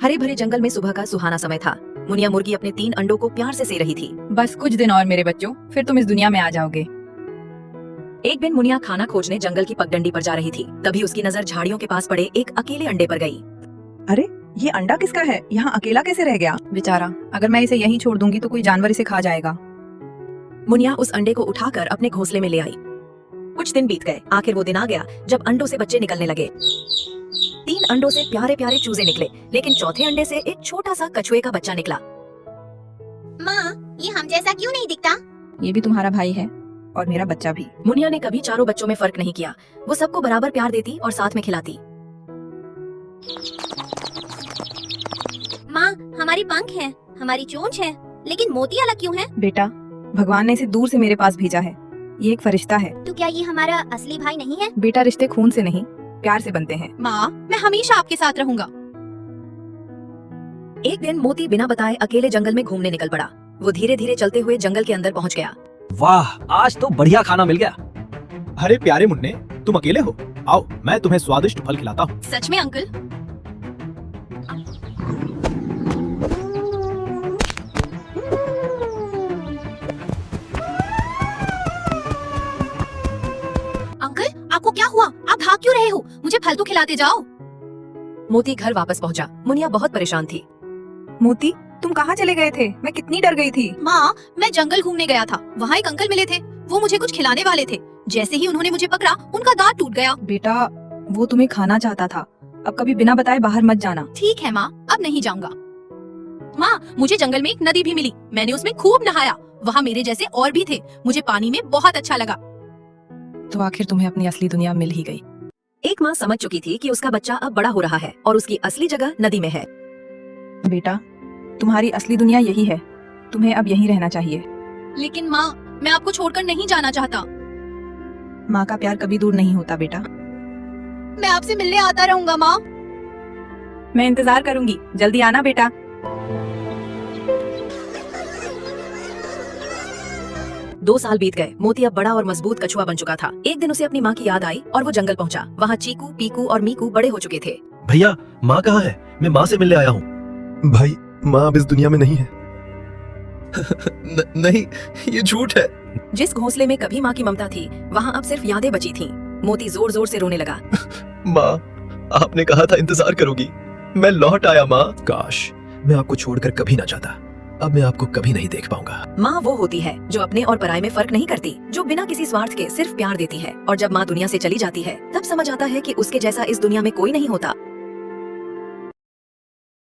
हरे भरे जंगल में सुबह का सुहाना समय था। मुनिया मुर्गी अपने 3 अंडों को प्यार से रही थी। बस कुछ दिन और मेरे बच्चों, फिर तुम इस दुनिया में आ जाओगे। एक दिन मुनिया खाना खोजने जंगल की पगडंडी पर जा रही थी। तभी उसकी नजर झाड़ियों के पास पड़े एक अकेले अंडे पर गई। अरे ये अंडा किसका है? यहाँ अकेला कैसे रह गया? बेचारा, अगर मैं इसे यहीं छोड़ दूंगी तो कोई जानवर इसे खा जाएगा। मुनिया उस अंडे को उठाकर अपने घोंसले में ले आई। कुछ दिन बीत गए। आखिर वो दिन आ गया जब अंडों से बच्चे निकलने लगे। 3 अंडों से प्यारे प्यारे चूजे निकले, लेकिन चौथे अंडे से एक छोटा सा कछुए का बच्चा निकला। माँ, ये हम जैसा क्यों नहीं दिखता? ये भी तुम्हारा भाई है और मेरा बच्चा भी। मुनिया ने कभी चारों बच्चों में फर्क नहीं किया। वो सबको बराबर प्यार देती और साथ में खिलाती। माँ, हमारी पंख है, हमारी चोंच है, लेकिन मोती अलग क्यों है? बेटा, भगवान ने इसे दूर से मेरे पास भेजा है। ये एक फरिश्ता है। तो क्या ये हमारा असली भाई नहीं है? बेटा, रिश्ते खून से नहीं, प्यार से बनते हैं। माँ, मैं हमेशा आपके साथ रहूंगा। एक दिन मोती बिना बताए अकेले जंगल में घूमने निकल पड़ा। वो धीरे धीरे चलते हुए जंगल के अंदर पहुंच गया। वाह, आज तो बढ़िया खाना मिल गया। अरे प्यारे मुन्ने, तुम अकेले हो? आओ, मैं तुम्हें स्वादिष्ट फल खिलाता हूँ। सच में अंकल? अंकल, आपको क्या हुआ? आप भाग क्यों रहे हो? मुझे फल तो खिलाते जाओ। मोती घर वापस पहुंचा। मुनिया बहुत परेशान थी। मोती, तुम कहाँ चले गए थे? मैं कितनी डर गई थी। माँ, मैं जंगल घूमने गया था। वहाँ एक अंकल मिले थे। वो मुझे कुछ खिलाने वाले थे। जैसे ही उन्होंने मुझे पकड़ा, उनका दांत टूट गया। बेटा, वो तुम्हें खाना चाहता था। अब कभी बिना बताए बाहर मत जाना। ठीक है माँ, अब नहीं जाऊंगा। माँ, मुझे जंगल में एक नदी भी मिली। मैंने उसमें खूब नहाया। वहाँ मेरे जैसे और भी थे। मुझे पानी में बहुत अच्छा लगा। तो आखिर तुम्हें अपनी असली दुनिया मिल ही गई। एक माँ समझ चुकी थी कि उसका बच्चा अब बड़ा हो रहा है और उसकी असली जगह नदी में है। बेटा, तुम्हारी असली दुनिया यही है। तुम्हें अब यहीं रहना चाहिए। लेकिन माँ, मैं आपको छोड़कर नहीं जाना चाहता। माँ का प्यार कभी दूर नहीं होता बेटा। मैं आपसे मिलने आता रहूंगा माँ। मैं इंतजार करूंगी। जल्दी आना बेटा। दो साल बीत गए। मोती अब बड़ा और मजबूत कछुआ बन चुका था। एक दिन उसे अपनी माँ की याद आई और वो जंगल पहुंचा। वहाँ चीकू, पीकू और मीकू बड़े हो चुके थे। भैया, माँ कहाँ है? मैं माँ से मिलने आया हूँ। भाई, माँ अब इस दुनिया में नहीं है। नहीं, ये झूठ है। जिस घोंसले में कभी माँ की ममता थी, वहाँ अब सिर्फ यादें बची थीं। मोती जोर जोर से रोने लगा। माँ, आपने कहा था इंतजार करोगी। मैं लौट आया माँ। काश मैं आपको छोड़कर कभी ना जाता। अब मैं आपको कभी नहीं देख पाऊंगा। माँ वो होती है जो अपने और पराये में फर्क नहीं करती, जो बिना किसी स्वार्थ के सिर्फ प्यार देती है। और जब माँ दुनिया से चली जाती है, तब समझ आता है कि उसके जैसा इस दुनिया में कोई नहीं होता।